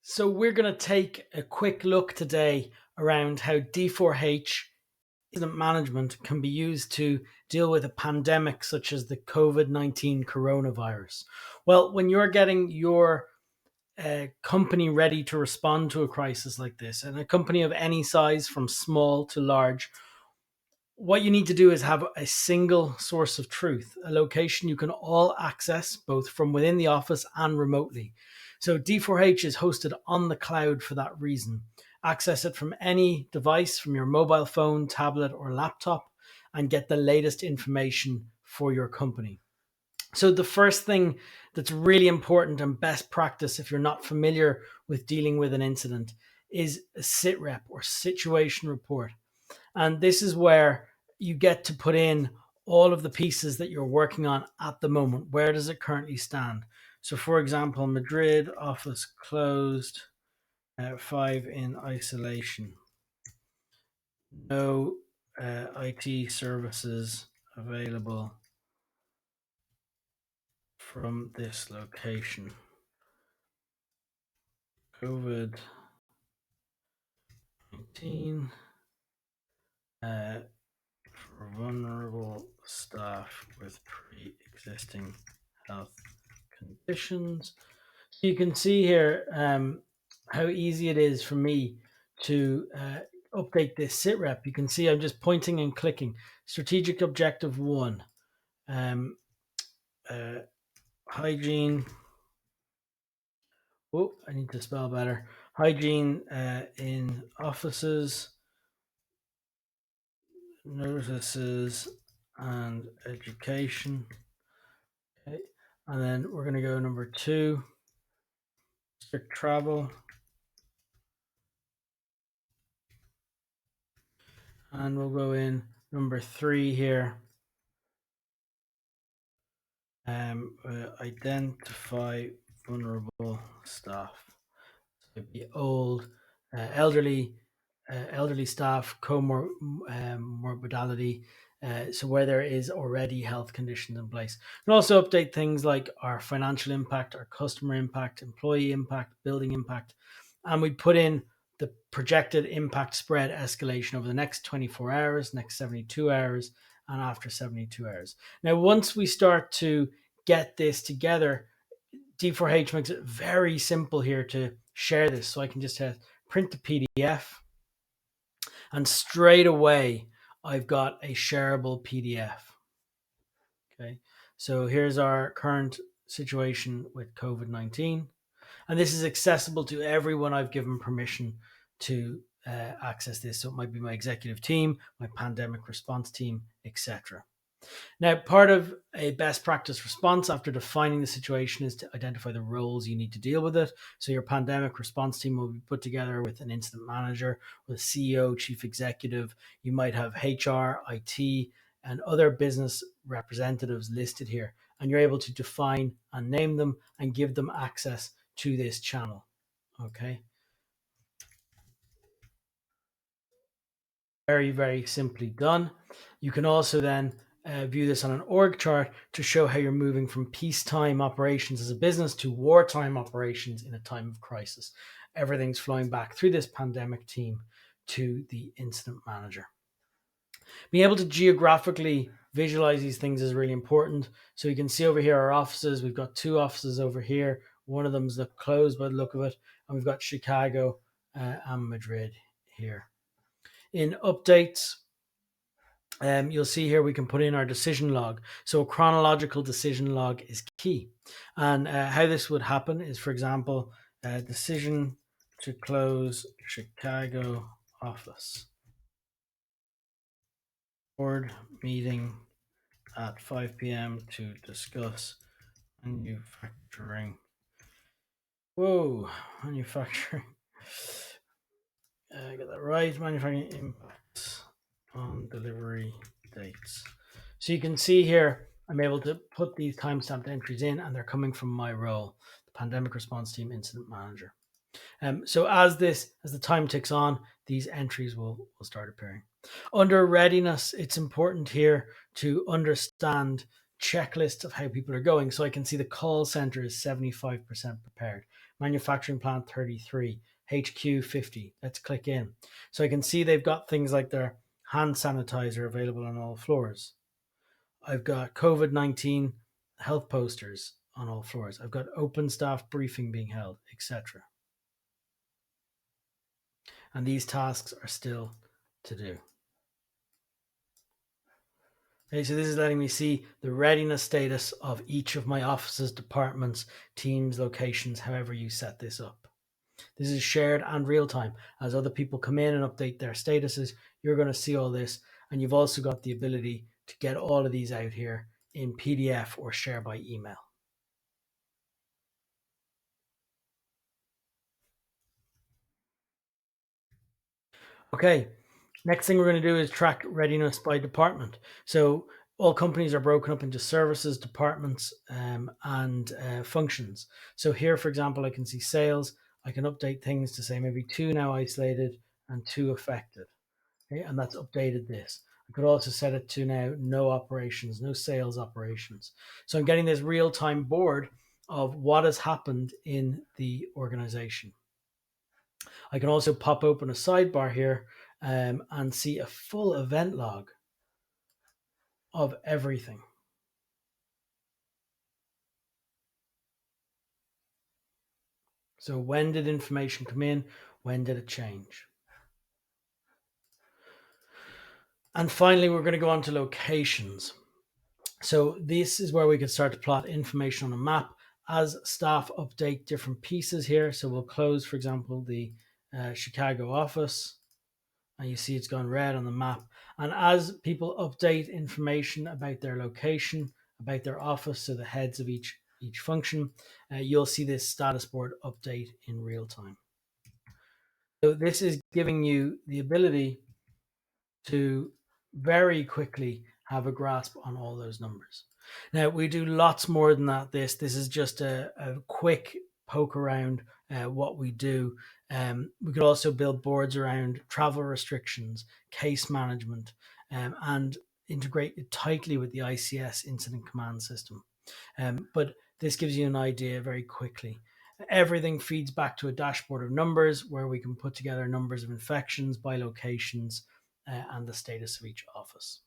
So we're going to take a quick look today around how D4H incident management can be used to deal with a pandemic such as the COVID-19 coronavirus. Well, when you're getting your company ready to respond to a crisis like this, and a company of any size from small to large, what you need to do is have a single source of truth, a location you can all access both from within the office and remotely. So D4H is hosted on the cloud for that reason. Access it from any device, from your mobile phone, tablet, or laptop, and get the latest information for your company. So the first thing that's really important and best practice if you're not familiar with dealing with an incident is a SITREP or situation report. And this is where you get to put in all of the pieces that you're working on at the moment. Where does it currently stand? So, for example, Madrid office closed, 5 in isolation, no IT services available from this location. COVID 19 for vulnerable staff with pre-existing health conditions. So you can see here how easy it is for me to update this SITREP. You can see I'm just pointing and clicking. Strategic objective 1, hygiene. Oh, I need to spell better. Hygiene in offices, notices, and education. Okay, and then we're going to go number 2, strict travel. And we'll go in number 3 here. Identify vulnerable staff. So it'd be old, elderly staff, comorbidity. So where there is already health conditions in place. You can also update things like our financial impact, our customer impact, employee impact, building impact, and we put in the projected impact spread escalation over the next 24 hours, next 72 hours, and after 72 hours. Now, once we start to get this together, D4H makes it very simple here to share this. So I can just print the PDF, and straight away I've got a shareable PDF. Okay, so here's our current situation with COVID-19, and this is accessible to everyone I've given permission to access this. So it might be my executive team, my pandemic response team, etc. Now, part of a best practice response after defining the situation is to identify the roles you need to deal with it. So your pandemic response team will be put together with an incident manager, with a CEO, chief executive. You might have HR, IT, and other business representatives listed here. And you're able to define and name them and give them access to this channel. Okay. Very, very simply done. You can also then view this on an org chart to show how you're moving from peacetime operations as a business to wartime operations in a time of crisis. Everything's flowing back through this pandemic team to the incident manager. Being able to geographically visualize these things is really important. So you can see over here our offices. We've got 2 offices over here. One of them's closed by the look of it. And we've got Chicago and Madrid here. In updates, you'll see here we can put in our decision log. So a chronological decision log is key. And how this would happen is, for example, decision to close Chicago office. Board meeting at 5 p.m. to discuss manufacturing. Manufacturing. Get that right. Manufacturing impacts on delivery dates. So you can see here, I'm able to put these timestamped entries in, and they're coming from my role, the Pandemic Response Team Incident Manager. So as the time ticks on, these entries will start appearing. Under readiness, it's important here to understand checklists of how people are going. So I can see the call center is 75% prepared. manufacturing plant 33, HQ 50. Let's click in. So I can see they've got things like their hand sanitizer available on all floors. I've got COVID-19 health posters on all floors. I've got open staff briefing being held, etc. And these tasks are still to do. Okay, so this is letting me see the readiness status of each of my offices, departments, teams, locations, however you set this up. This is shared and real time. As other people come in and update their statuses, you're going to see all this. And you've also got the ability to get all of these out here in PDF or share by email. Okay, next thing we're going to do is track readiness by department. So all companies are broken up into services, departments, and functions. So here, for example, I can see sales. I can update things to say maybe 2 now isolated and 2 affected. Okay, and that's updated this. I could also set it to now no operations, no sales operations. So I'm getting this real-time board of what has happened in the organization. I can also pop open a sidebar here and see a full event log of everything. So when did information come in? When did it change? And finally, we're going to go on to locations. So this is where we can start to plot information on a map as staff update different pieces here. So we'll close, for example, the Chicago office. And you see it's gone red on the map. And as people update information about their location, about their office, so the heads of each function, you'll see this status board update in real time. So this is giving you the ability to very quickly have a grasp on all those numbers. Now, we do lots more than that. This is just a quick poke around what we do. We could also build boards around travel restrictions, case management, and integrate it tightly with the ICS incident command system. But this gives you an idea very quickly. Everything feeds back to a dashboard of numbers where we can put together numbers of infections by locations and the status of each office.